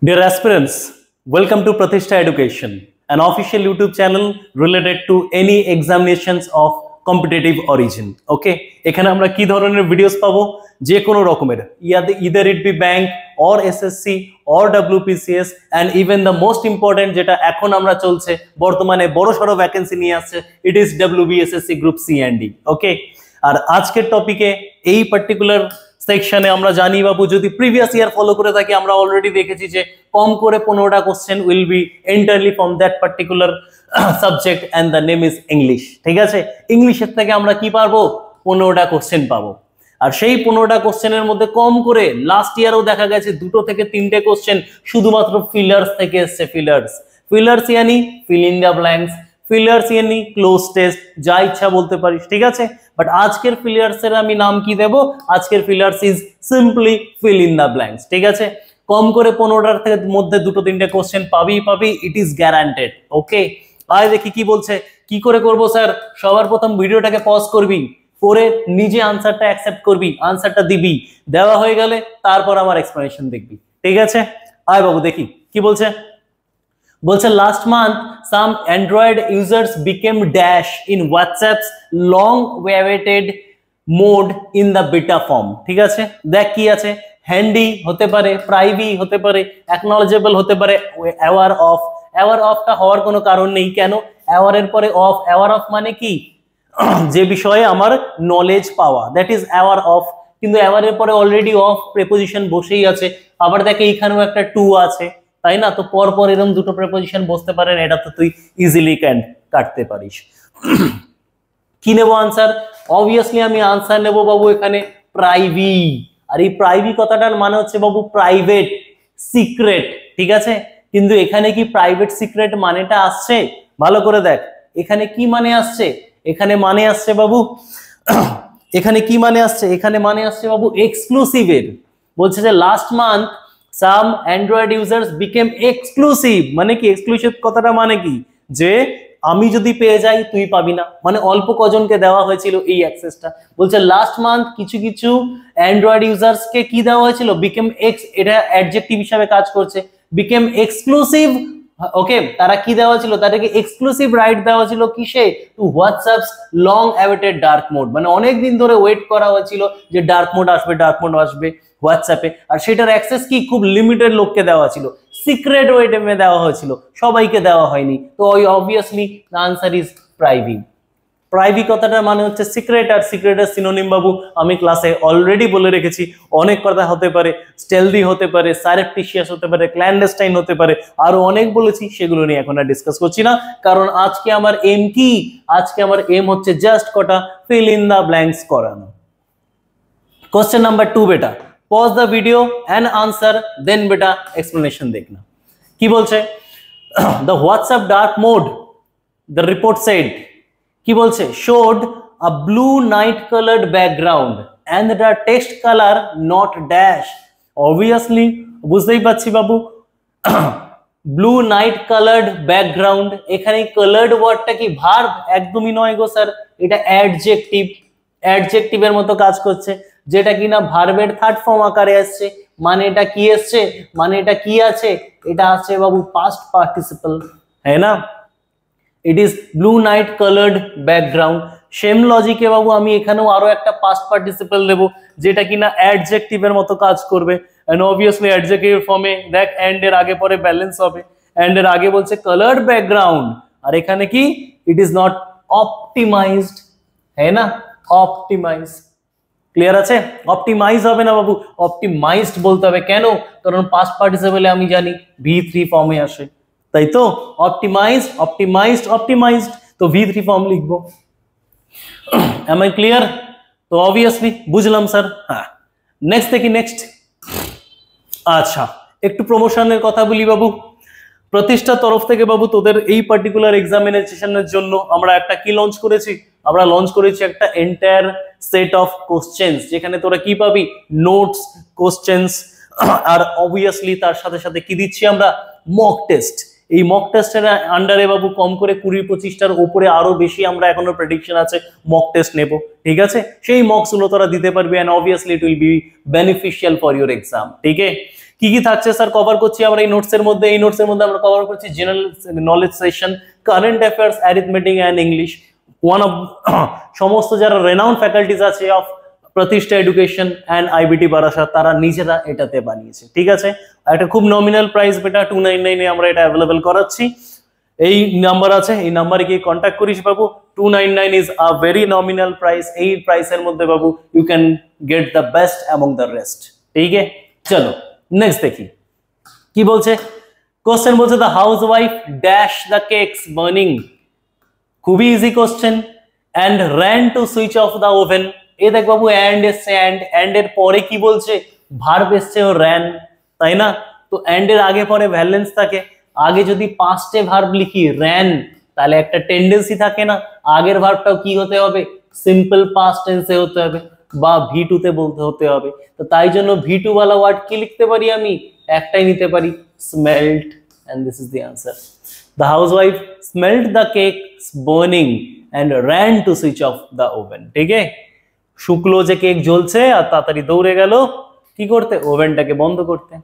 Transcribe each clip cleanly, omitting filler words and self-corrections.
Dear aspirants, welcome to Pratishtha Education, an official YouTube channel related to any examinations of competitive origin. Okay, এখানে আমরা কি ধরনের videos পাবো যে কোনো রকমের either it be bank or SSC or WPCS and even the most important যেটা এখন আমরা চলছে বর্তমানে বড়সড় ভ্যাকেন্সি নিয়ে আসছে it is WBSSC Group C and D. Okay, আর আজকের টপিকে এই পার্টিকুলার সেকশনে আমরা জানি বাবু যদি প্রিভিয়াস ইয়ার ফলো করে থাকি আমরা অলরেডি দেখেছি যে কম করে 15টা question will be entirely from that particular subject and the name is English. ঠিক আছে, ইংলিশের থেকে আমরা কি পারবো 15টা কোশ্চেন পাবো। আর সেই 15টা কোশ্চেনের মধ্যে কম করে লাস্ট ইয়ারও দেখা গেছে 2 থেকে 3টে কোশ্চেন শুধুমাত্র ফিলার্স থেকে এসছে। ফিলার্স ইয়ানি fill in the blanks, fillers ইয়ানি ক্লোজ টেস্ট, যা ইচ্ছা বলতে পারিস। ঠিক আছে, বাট আজকের ফিলার্স এর আমি নাম কি দেব? আজকের fillers is simply feel in the blanks. ঠিক আছে, কম করে 15টার থেকে মধ্যে 2-3টে কোশ্চেন পাবি, ইট ইজ গ্যারান্টেড। ওকে, আয় দেখি কি বলছে। কি করে করব স্যার? সবার প্রথম ভিডিওটাকে পজ করবি, করে নিজে আনসারটা অ্যাকসেপ্ট করবি, আনসারটা দিবি, দেওয়া হয়ে গেলে তারপর আমার এক্সপ্লেনেশন দেখবি। ঠিক আছে, আয় বাবু দেখি কি বলছে। বলছে last month some Android users became dash in WhatsApp's long awaited mode in the beta form. ঠিক আছে, দেখ কি আছে, হ্যান্ডি হতে পারে, প্রাইভি হতে পারে, অ্যাকনলেজেবল হতে পারে, অ্যাওয়ার অফটা হওয়ার কোনো কারণ নেই। কেন? অ্যাওয়ারের পরে অফ, অ্যাওয়ার অফ মানে কি? যে বিষয়ে আমার নলেজ পাওয়া, দ্যাট ইজ অ্যাওয়ার অফ। কিন্তু অ্যাওয়ারের পরে অলরেডি অফ প্রেপোজিশন বসেই আছে। আবার দেখে এইখানেও একটা টু আছে, তাই না? তো পরপর এরকম দুটো প্রেপোজিশন বসতে পারেন, এটা তো তুই ইজিলি কাটতে পারিস। কি নেব আনসার? অবভিয়াসলি আমি আনসার নেব বাবু এখানে প্রাইভি। আর এই প্রাইভি কথাটার মানে হচ্ছে বাবু প্রাইভেট সিক্রেট। ঠিক আছে, কিন্তু এখানে কি প্রাইভেট সিক্রেট মানেটা আসছে? ভালো করে দেখ, এখানে কি মানে আসছে? এখানে মানে আসছে বাবু এখানে কি মানে আসছে? এখানে মানে আসছে বাবু এক্সক্লুসিভের। বলছে যে last month some Android users became exclusive। মানে কি এক্সক্লুসিভ কথাটা মানে কি? যে আমি যদি পেয়ে যাই তুই পাবি না, মানে অল্প কজনকে দেওয়া হয়েছিল এই অ্যাক্সেসটা। বলছে লাস্ট মান্থ কিছু অ্যান্ড্রয়েড ইউজার্স কে কি দেওয়া হয়েছিল? বিকেম এটা অ্যাডজেক্টিভ হিসাবে কাজ করছে, বিকেম এক্সক্লুসিভ। ওকে, তারা কি দেওয়া ছিল? তাদেরকে এক্সক্লুসিভ রাইট দেওয়া ছিল কিসে? To WhatsApp's long awaited dark mode. মানে অনেক দিন ধরে ওয়েট করা হয়েছিল যে ডার্ক মোড আসবে হোয়াটসঅ্যাপে, আর সেটার অ্যাক্সেস কি খুব লিমিটেড লোককে দেওয়া ছিল, সিক্রেট ওয়েটে দেওয়া হয়েছিল, সবাইকে দেওয়া হয়নি। তো ওই অবভিয়াসলি দ্য আনসার ইজ প্রাইভি। প্রাইভি কথাটার মানে হচ্ছে সিক্রেট, আর সিক্রেটের সিনোনিম বাবু আমি ক্লাসে অলরেডি বলে রেখেছি। অনেক কথা হতে পারে, স্টেলদি হতে পারে, সারেপ্টিশিয়াস হতে পারে, ক্ল্যান্ডেস্টাইন হতে পারে, আরো অনেক বলেছি, সেগুলো নিয়ে এখন আর ডিসকাস করছি না। কারণ আজকে আমার এম কি? আজকে আমার এম হচ্ছে জাস্ট কটা ফিল ইন দা ব্ল্যাঙ্কস করানো। কোশ্চেন নাম্বার 2 বেটা, pause the video and answer, then beta explanation देखना। কি বলছে? the WhatsApp dark mode, the report said, কি বলছে? showed a blue night colored background and the text color not dash। obviously বুঝতেই পাচ্ছি বাবু blue night coloured background, এখানে coloured ওয়ার্ডটা কি ভার্ব? একদমই নয় গো স্যার, এটা অ্যাডজেক্টিভের মতো কাজ করছে, যেটা কিনা ভার্বের থার্ড ফর্ম আকারে আসছে। মানে এটা কি আসছে? মানে এটা কি আছে? এটা আছে বাবু পাস্ট পার্টিসিপল, হ্যাঁ না? It is blue night coloured background. Same লজিকে বাবু আমি এখানেও আরো একটা পাস্ট পার্টিসিপল দেব, যেটা কিনা অ্যাডজেক্টিভের মতো কাজ করবে। এন্ড অবভিয়াসলি অ্যাডজেক্টিভ ফর্মে দেখ এন্ড এর আগে পরে ব্যালেন্স হবে। এন্ড এর আগে বলছে কালার্ড ব্যাকগ্রাউন্ড, আর এখানে কি? ইট ইজ নট অপটিমাইজড, হ্যাঁ না? অপটিমাইজ, ক্লিয়ার আছে? অপটিমাইজ হবে না বাবু, অপটিমাইজড বলতে হবে। কেন? কারণ পাস্ট পার্টিসিপলে আমি জানি V3 ফর্মে আসে, তাই তো? অপটিমাইজড, তো V3 ফর্ম লিখবো। Am I clear? তো অবভিয়াসলি বুঝলাম স্যার। হ্যাঁ, নেক্সট দেখি। নেক্সট, আচ্ছা একটু প্রমোশনের কথা বলি বাবু। প্রতিষ্ঠার তরফ থেকে বাবু তোদের এই পার্টিকুলার এক্সামিনেশনের জন্য আমরা একটা কি লঞ্চ করেছি? আমরা লঞ্চ করেছি একটা এন্টায়ার সেট অফ কোশ্চেন্স, যেখানে তোরা কি পাবি? নোটস, কোশ্চেন্স, আর অবভিয়াসলি তার সাথে সাথে কি দিচ্ছি আমরা? Mock test. এই মক টেস্টের আন্ডারে বাবু কম করে 20-25টার উপরে আরো বেশি আমরা এখনো প্রেডিকশন আছে মক টেস্ট নেব। ঠিক আছে, সেই মকস গুলো তোরা দিতে পারবি, and obviously it will be beneficial for your exam. ঠিক আছে, কি কি থাকছে স্যার কভার করছি আমরা এই নোটসের মধ্যে। এই নোটসের মধ্যে আমরা কভার করছি general knowledge session, current affairs, arithmetic and English. One of সমস্ত যারা রেনাউন্ড ফ্যাকাল্টিজ আছে অফ প্রতিষ্ঠা এডুকেশন অ্যান্ড আইবিটি বারাসাত তারা নিজেরা এটাতে বানিয়েছে, ঠিক আছে। একটা খুব নমিনাল প্রাইস বেটা 299 এ আমরা এটা অ্যাভেলেবল করাচ্ছি। এই নাম্বার আছে, এই নাম্বারে গিয়ে কন্ট্যাক্ট করিস বাবু। 299 is a very nominal price. এই প্রাইসের মধ্যে বাবু you can get the best among the rest, ঠিক আছে। চলো নেক্সট দেখি কি বলছে। কোশ্চেন বলছে the housewife dash the cakes burning, খুবই easy question, and ran to switch off the oven. এ দেখ বাবু অ্যান্ড এসছে, অ্যান্ড এর পরে কি বলছে, ভার্ব এসছে ও র্যান, তাই না। তো অ্যান্ড এর আগে পরে ভ্যালেন্স থাকে। আগে যদি পাস্টে ভার্ব লিখি র্যান, তাহলে একটা টেন্ডেন্সি থাকে না আগের ভার্বটাও কি হতে হবে, সিম্পল পাস্ট টেন্সে হতে হবে বা ভি2 তে বলতে হতে হবে। তো তাই জন্য ভি2 ওয়ালা ওয়ার্ড কি লিখতে পারি আমি, একটাই নিতে পারি, smelt, and this is the answer. The housewife smelt the cakes burning and ran to switch off the oven, ঠিক আছে। শুকলো যে কেক জ্বলছে আর তাড়াতাড়ি দৌড়ে গেল কি করতে, ওভেনটাকে বন্ধ করতে।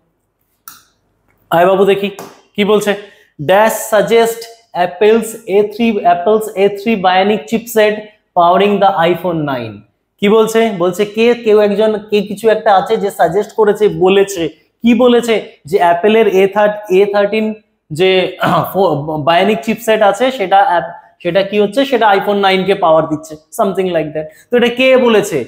আয় বাবু দেখি কি বলছে। Dash suggest apples A3 bionic chipset powering the iPhone 9। কি বলছে, বলছে কেউ একজন কিছু একটা আছে যে সাজেস্ট করেছে, বলেছে কি বলেছে যে অ্যাপেলের A13 যে বায়োনিক চিপসেট আছে সেটা কি হচ্ছে, সেটা আইফোন 9 কে পাওয়ার দিচ্ছে, সামথিং লাইক দ্যাট। তো এটা কে বলেছে,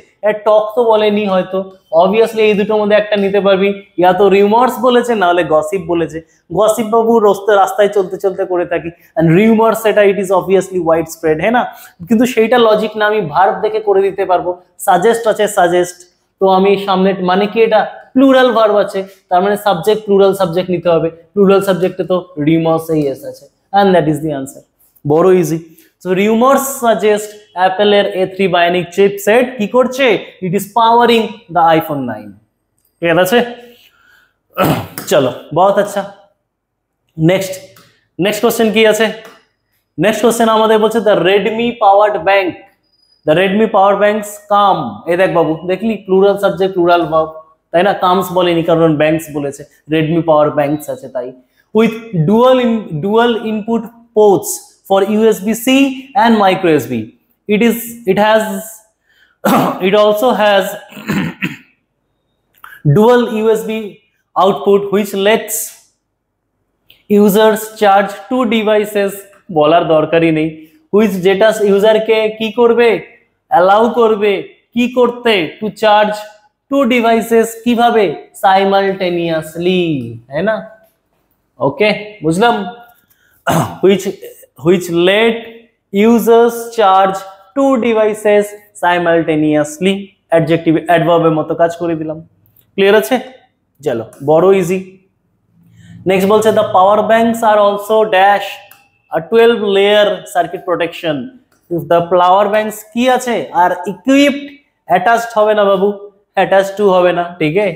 টক তো বলেনি হয়তো, অবভিয়াসলি এই দুটোর মধ্যে একটা নিতে পারবি, ইয়া তো রিউমার্স বলেছে না হলে গসিপ বলেছে। গসিপ বাবু রাস্তায় চলতে চলতে করে থাকি, এন্ড রিউমার্স এটা it is obviously wide spread, হ্যাঁ না। কিন্তু সেইটা লজিক না, আমি ভার্ব দেখে করে দিতে পারবো। সাজেস্ট আছে, সাজেস্ট, তো আমি সামনে মানে কি এটা প্লুরাল ভার্ব আছে, তার মানে সাবজেক্ট প্লুরাল সাবজেক্ট নিতে হবে। প্লুরাল সাবজেক্টে তো রিউমার্স এই এস আছে, and that is the answer. বড় easy. So rumours suggest Apple এর A3 বায়োনিক চিপসেট কি করছে, it is powering the iPhone 9, ঠিক আছে। চলো বহুত আচ্ছা। নেক্সট কোশ্চেন কি আছে। নেক্সট কোশ্চেন আমাদের বলছে the Redmi powered bank, the Redmi power banks come. এই দেখ বাবু দেখলি প্লুরাল সাবজেক্ট প্লুরাল ভার্ব, তাই না। কামস বলেনি কারণ ব্যাংকস বলেছে, রেডমি পাওয়ার ব্যাংকস আছে তাই। With dual input ports for USB-C and micro USB. It also has dual USB output which lets users charge two devices, বলার দরকারই নেই, which যেটা ইউজারকে কি করবে, অ্যালাউ করবে কি করতে, টু চার্জ টু ডিভাইসেস, কিভাবে, সাইমালটেনিয়াসলি, তাই না। ওকে বুঝলাম। which let users charge two devices simultaneously, adjective adverb এর মতো কাজ করে দিলাম, ক্লিয়ার আছে। চলো বড় ইজি। নেক্সট বলছে the power banks are also dash a 12 layer circuit protection. if the power banks কি আছে আর equipped, attached হবে না বাবু, attached to হবে না, ঠিক আছে।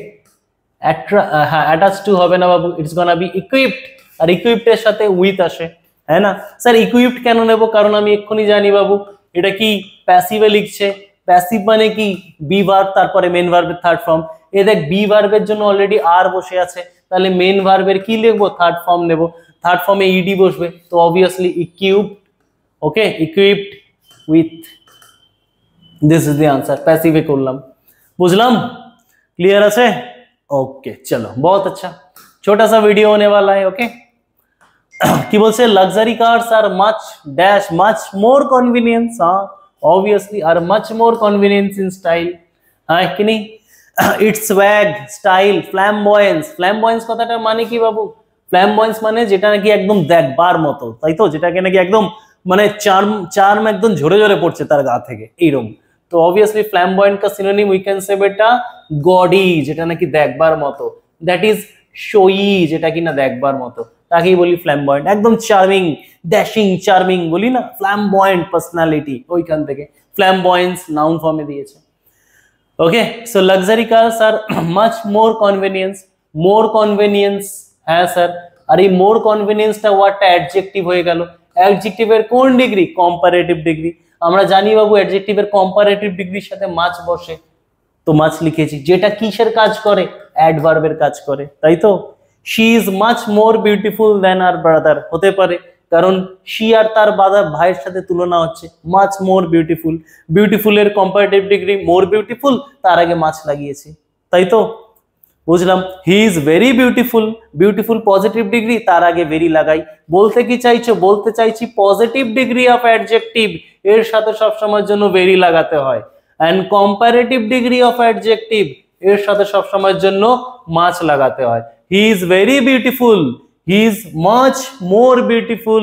হ্যাঁ attached to হবে না বাবু, it's gonna be equipped, R equipped এর সাথে with আসে, হ্যাঁ না। স্যার ইকুইপড কেন নেব, কারণ আমি এক্ষুনি জানি বাবু এটা কি প্যাসিভে লিখছে। প্যাসিভ মানে কি, বি ভার্ব তারপরে মেন ভার্বের থার্ড ফর্ম। এ দেখ বি ভার্বের জন্য অলরেডি আর বসে আছে, তাহলে মেন ভার্বের কি লিখবো, থার্ড ফর্ম নেব, থার্ড ফর্মে ইডি বসবে, তো obviously equipped. Okay equipped with, this is the answer. প্যাসিভে করলাম, বুঝলাম, ক্লিয়ার আছে। ओके चलो बहुत अच्छा, छोटा सा वीडियो होने वाला है। ओके কি বলছে, luxury cars are much dash much more convenience, হ্যাঁ obviously, are much more convenience in style, হ্যাঁ কি নেই। It's স্ব্যাগ, style, flamboyance. ফ্ল্যামবয়েন্স কথাটার মানে কি বাবু, ফ্ল্যামবয়েন্স মানে যেটা নাকি একদম দেখবার মতো, তাই তো, যেটাকে নাকি একদম মানে চার্ম একদম ঝরে ঝরে পড়ছে তার গা থেকে, এইরকম। তো অবভিয়াসলি ফ্ল্যামবয়েন্ট का সিনোনিম উই ক্যান সে বেটা গডি, যেটা নাকি দেখবার মতো, দ্যাট ইজ শোয়ি, যেটা কিনা দেখবার মতো, তাকেই বলি ফ্ল্যামবয়েন্ট। একদম চার্মিং, ড্যাশিং, চার্মিং বলি না, ফ্ল্যামবয়েন্ট পার্সোনালিটি, ওইখান থেকে ফ্ল্যামবয়েন্স নাউন ফর্মে দিয়েছে। Okay so luxury cars are much more convenience, হ্যাঁ স্যার। আর এই মোর কনভেনিয়েন্সটা ওয়ার্ডটা অ্যাডজেক্টিভ হয়ে গেল। অ্যাডজেক্টিভের কোন ডিগ্রি, কম্পারেটিভ ডিগ্রি। আমরা জানি বাবু অ্যাডজেক্টিভের কম্পারেটিভ ডিগ্রির সাথে মাচ বসে, তো মাছ লিখেছি। যেটা কিসের কাজ করে, অ্যাডভার্বের কাজ করে, তাই তো। She is much more beautiful than her brother হতে পারে, কারণ শি আর তার ভাইয়ের সাথে তুলনা হচ্ছে, মাচ মোর বিউটিফুল, বিউটিফুলের কম্পারেটিভ ডিগ্রি মোর বিউটিফুল, তার আগে মাছ লাগিয়েছি, তাই তো। বুঝলাম। He is very beautiful, beautiful positive degree, তার আগে ভেরি লাগাই। বলতে কি চাইছো? বলতে চাইছি পজিটিভ ডিগ্রি অফ অ্যাডজেক্টিভ এর সাথে সবসময়ের জন্য ভেরি লাগাতে হয়, and comparative degree of adjective এর সাথে সবসময়ের জন্য মাছ লাগাতে হয়। He is very beautiful, he is much more beautiful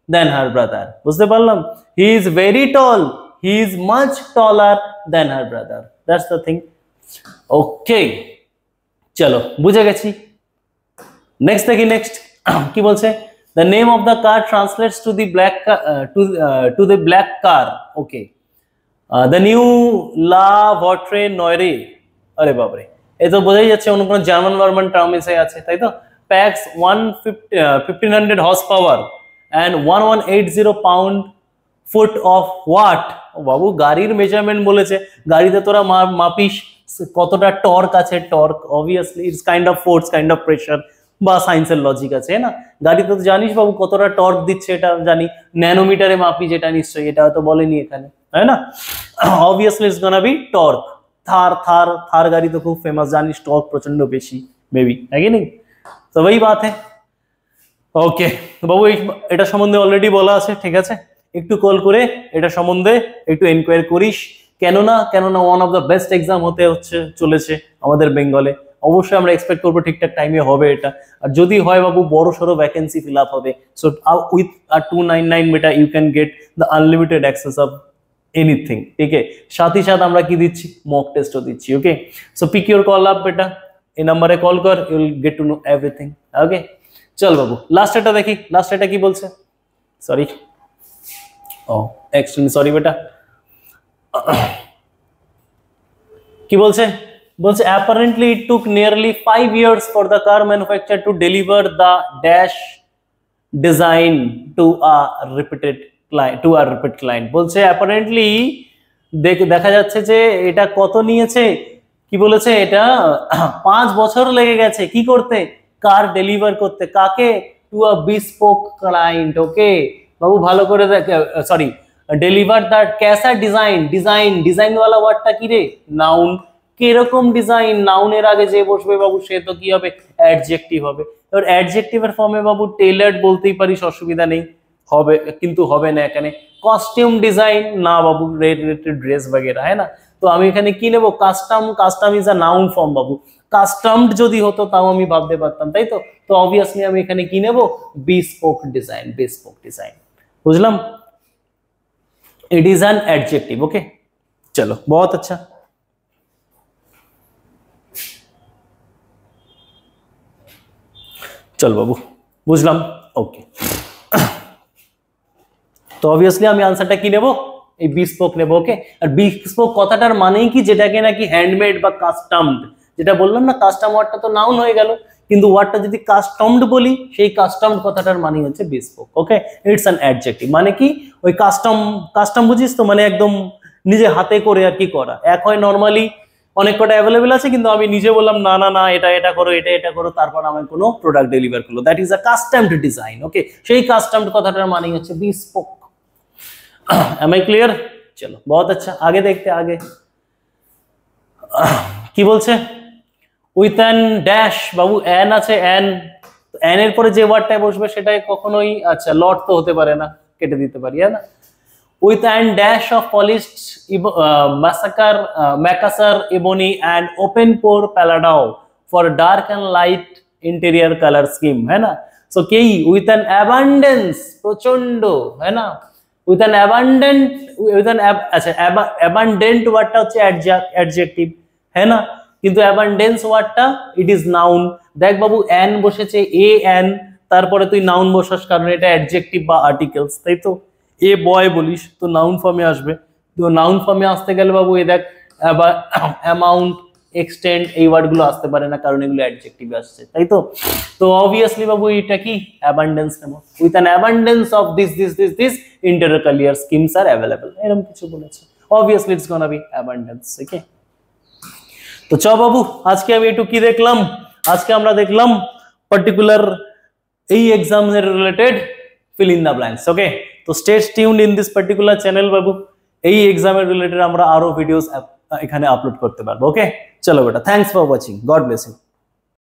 than her brother. বুঝতে পারলাম? He is very tall, he is much taller than her brother. That's the thing. Okay, চলো বুঝে গেছি। নেক্সট দেখি, নেক্সট কি বলছে? The name of the car translates to the black to the black car. Okay, the new লা ভট্রে নয়রে। আরে বাবরে, এ তো বোঝাই যাচ্ছে অন্য কোনো জার্মান ভার্মান টার্ম এসে আছে, তাই তো। Packs 1500 horse power and 1180 pound foot of watt. ও বাবু, গাড়ির মেজারমেন্ট বলেছে, গাড়িতে তোরা মাপিস কতটা টর্ক আছে। Torque obviously it's kind of force, kind of pressure, বা সায়েন্সের লজিক আছে না। গাড়িতে তো জানিস বাবু কতটা টর্ক দিচ্ছে, এটা জানি, ন্যানোমিটারে মাপি যেটা, নিশ্চয়ই এটা হয়তো বলেনি এখানে, তাই না। Obviously it's gonna be torque. থার থার থার গাড়ি তো খুব ফেমাস, জানিস, টর্ক প্রচন্ড বেশি, মেবি, है कि नहीं? তো वही बात है। ওকে বাবু, এটা সম্বন্ধে অলরেডি বলা আছে, ঠিক আছে। একটু কল করে এটা সম্বন্ধে একটু এনকোয়ারি করিস, কেননা one of the best exam হতে চলেছে আমাদের বেঙ্গলে। অবশ্যই আমরা এক্সপেক্ট করবো ঠিকঠাক টাইমে হবে এটা, আর যদি হয় বাবু বড় সড়ো ভ্যাকেন্সি ফিল আপ হবে। সো উইথ 299 বেটা you can get the unlimited access of anything, ঠিক আছে। সাথে সাথে আমরা কি দিচ্ছি? মক টেস্টও দিচ্ছি। Okay, so pick your call up বেটা, এই নাম্বারে কল কর, you will get to know everything. Okay, চল বাবু লাস্ট এটা দেখি, লাস্ট এটা কি বলছে? সরি, ও এক্সট্রিমলি সরি বেটা। কি বলছে? বলছে apparently it took nearly 5 years for the car manufacturer to deliver the dash design to a repeated client। বলছে apparently দেখা যাচ্ছে যে এটা কত নিয়েছে, কি বলেছে, এটা 5 বছর লেগে গেছে কি করতে? কার ডেলিভার করতে। কাকে? To a bespoke client। ওকে বাবু ভালো করে দেখ, সরি, ডেলিভার দ্য ক্যাসা ডিজাইন ওয়ালা ওয়ার্ডটা কি রে? নাউন। কিরকম ডিজাইন? নাউনের আগে যে বসবে বাবু সে তো কি হবে? অ্যাডজেক্টিভ হবে। এবার অ্যাডজেক্টিভের ফর্মে বাবু টেইলার্ড বলতেই পারিস, অসুবিধা নেই, হবে, কিন্তু হবে না এখানে। কস্টিউম ডিজাইন না বাবু, রিলেটেড ড্রেস वगैरह, है ना। তো আমি এখানে কি নেব? Custom is a noun form বাবু। কাস্টমড যদি হতো তাও আমি ভাবতে পারতাম, তাই তো। তো অবভিয়াসলি আমি এখানে কি নেব? bespoke design. বুঝলাম? It is an adjective. Okay, चलो बहुत अच्छा। চল বাবু বুঝলাম। ওকে, তো অবভিয়াসলি আমি আনসারটা কি নেব? এই bespoke নেব। ওকে, আর bespoke কথাটার মানেই কি? যেটাকে নাকি হ্যান্ডমেড বা কাস্টমড, যেটা বললাম না, কাস্টম ওয়ার্ডটা তো নাউন হয়ে গেল, কিন্তু ওয়ার্ডটা যদি কাস্টমড বলি, সেই কাস্টমড কথাটার মানে হচ্ছে bespoke। Okay, it's an adjective. মানে কি? ওই কাস্টম বুঝিস তো, মানে একদম নিজে হাতে করে আর কি করা। এক হয় নরমালি অনেক কটা অ্যাভেলেবেল আছে, কিন্তু আমি নিজে বললাম না না না, এটা করো, এটা করো, তারপর আমি কোনো প্রোডাক্ট ডেলিভার করলো, দ্যাট ইজ আ কাস্টমড ডিজাইন। ওকে, সেই কাস্টমড কথাটার মানে হচ্ছে bespoke। am I clear? চলো बहुत अच्छा, আগে দেখতে, আগে কি বলছে? With an dash Babu, an আছে, অ্যান এর পরে যে ওয়ার্ডটাই বসবে সেটাই কখনোই, আচ্ছা লট তো হতে পারে না, কেটে দিতে পারি, হ্যাঁ না। with an dash of polished macassar ebony and open pore palladao for dark and light interior color scheme, है ना। so kei with an abundance, prochondo, है ना, with an abundant ওয়ার্ডটা হচ্ছে adjective, है না, কিন্তু abundance ওয়ার্ডটা ইট ইজ নাউন। দেখ বাবু, অ্যান বসেছে, an, তারপরে তুই নাউন বসাস, কারণ এটা অ্যাডজেক্টিভ বা আর্টিকেলস, তাই তো। এ বয় বলিস তো নাউন ফর্মে আসবে, তো নাউন ফর্মে আসতে গেলে বাবু এই দেখ অ্যামাউন্ট, এক্সটেন্ড, এই ওয়ার্ডগুলো আসতে পারে না, কারণ এগুলো অ্যাডজেক্টিভ আসছে, তাই তো। তো অবভিয়াসলি বাবু এটা কি? অ্যাবান্ডেন্স নেব। With an abundance of this interior colour schemes are available, এরকম কিছু বলেছে। Obviously it's gonna be abundance. Okay, তো চ বাবু, আজকে আমি একটু কি দেখলাম, আজকে আমরা দেখলাম পার্টিকুলার এই এক্সাম এর related fill in the blanks. Okay, তো stay tuned in this particular channel বাবু, এই এক্সামের রিলেটেড আমরা আরো ভিডিওস এখানে আপলোড করতে পারবো। ওকে, চলো বেটা, thanks for watching, God bless you.